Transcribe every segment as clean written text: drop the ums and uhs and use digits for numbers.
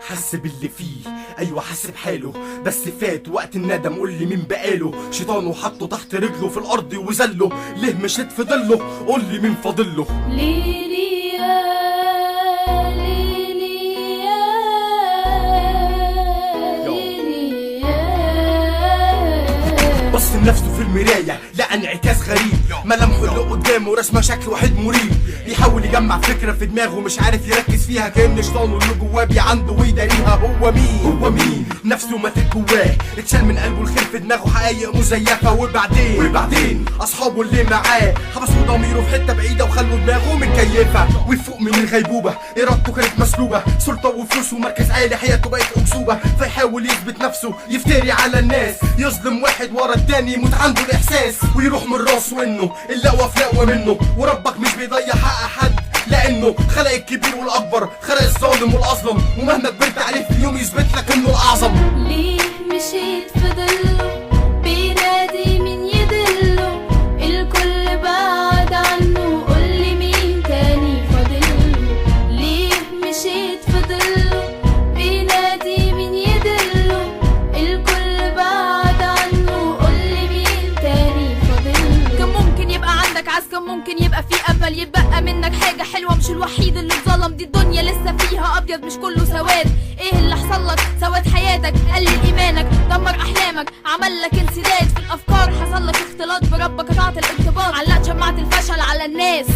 حس باللي فيه، ايوه حس بحاله، بس فات وقت الندم. قول لي مين بقاله شيطانه حطه تحت رجله في الارض وذله. ليه مشيت في ضله؟ قول لي مين فاضله. بص لنفسه في المراية لقى انعكاس غريب، ملامحه اللي قدامه رسمة شكل واحد مريب. بيحاول يجمع فكرة في دماغه مش عارف يركز فيها، كأن شيطانه اللي جواه عنده ويداريها. هو مين؟ نفسه ماتت جواه، اتشال من قلبه الخير في دماغه حقايق مزيفة. وبعدين اصحابه اللي معاه حبسوا ضميره في حتة بعيدة وخلوا دماغه متكيفة. ويفوق من الغيبوبة ارادته كانت مسلوبة، سلطة وفلوس ومركز عالي حياته بقت أكسوبة. فيحاول يثبت نفسه يفتري على الناس، يظلم واحد ورا التاني يموت عنده الاحساس. ويروح من راسه انه اللقوة في لقوة منه. وربك مش بيضيع حق حد لانه خلق الكبير والاكبر، خلق الظالم والاظلم. ومهما كبرت عليه في يوم يثبت لك انه الاعظم. ليه مشيت في ضله بينادي مين يدله؟ الكل بعد عنه، قولي مين تاني فاضله؟ ليه مشيت في ضله بينادي مين يدله؟ الكل بعد عنه، قولي مين تاني فاضله؟ كان ممكن يبقى عندك عز، كان ممكن يبقى في امل، يبقى منك حاجة حلوة. مش الوحيد اللي اتظلم، دي الدنيا لسه فيها ابيض مش كله سواد. ايه اللي حصل لك؟ سواد حياتك، قلل ايمانك، دمر احلامك، عمل لك انسداد في الافكار، حصل لك اختلاط بربك، قطعت الارتباط، علقت شمعة الفشل على الناس.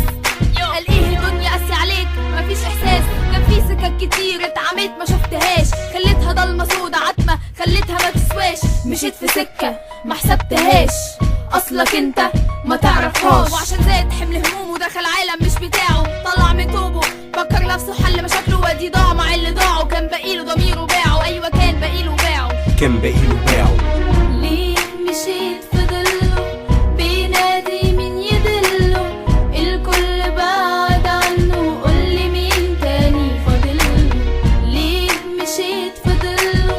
قال ايه الدنيا قاسية عليك، مفيش احساس. كان في سكك كتير اتعميت ما شفتهاش، خليتها ضلمة سودا عتمة، خليتها ما تسواش. مشيت في سكة ما حسبتهاش، اصلك انت ما تعرفهاش. وعشان زاد حمل همومه ودخل عالم مش بتاعه، طلع من توبه فكر نفسه حل مشاكله، وادي ضاع مع اللي ضاعه. كان باقيله ضميره باعه، ايوه كان باقيله باعه. ليه مشيت في ضله بينادي مين يدله؟ الكل بعد عنه، قولي مين تاني فاضله؟ ليه مشيت في ضله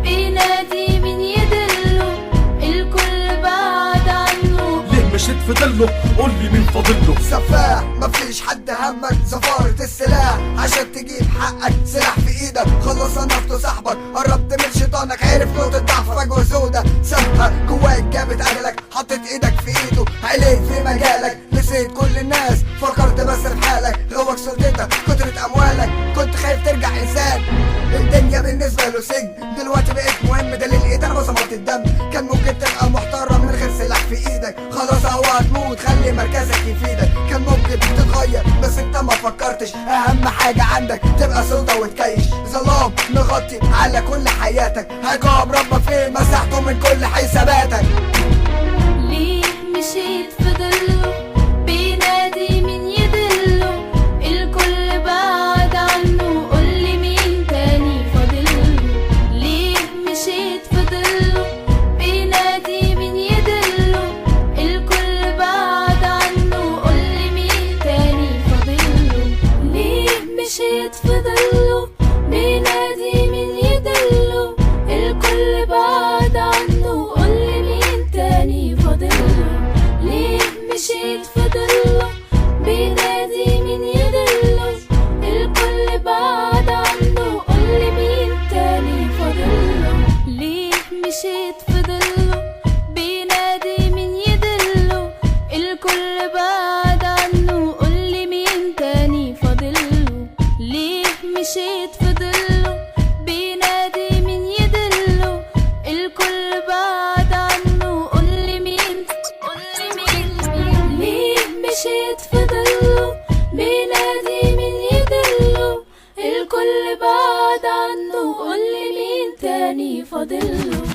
بينادي مين يدله؟ الكل بعد عنه. ليه مشيت في ضله؟ قول لي مين فاضله. سفاح مفيش حد همك، زفارة السلاح عشان تجيب حقك. سلاح في ايدك خلص نفته صاحبك، قربت من شيطانك عرف نقطة ضعفك وسودة. سابها جواك جابت اجلك، حطت ايدك في ايده عليك في مجالك. نسيت كل الناس فكرت بس في حالك، غوك سلطتك كترة اموالك، كنت خايف ترجع انسان. الدنيا بالنسبة له سجن، دلوقتي بقيت مهم دليل ايد انا بصمت الدم. كان ممكن تبقى محترم من غير سلاح في ايدك، خلاص هو هتموت خلي مركزك يفيدك. كان ممكن تتغير بس انت ما فكرتش، اهم حاجة عندك تبقى سلطة وتكيش. ظلام مغطي على كل حياتك، هيقام ربك في مساحته من كل حساباتك. ليه مشيت في ضله بينادي مين يدله؟ الكل بعد عنه، قولي مين تاني فاضله؟ ليه مشيت في ضله بينادي مين يدله؟ الكل بعد عنه، قولي مين تاني فاضله؟ ليه مشيت في ضله بينادي مين يدله؟ الكل بعد عنه، قولي مين تاني فاضله؟ ليه مشيت في ضله بينادي مين يدله؟ الكل بعد عنه، قولي مين تاني فاضله؟ ليه مشيت في ضله بينادي مين يدله؟ الكل بعد عنه، قولي مين تاني فاضله؟ ليه مشيت في ضله بينادي مين يدله؟ الكل بعد عنه، قولي مين. ليه مشيت في ضله بينادي مين يدله؟ الكل بعد عنه، قولي مين تاني فاضله؟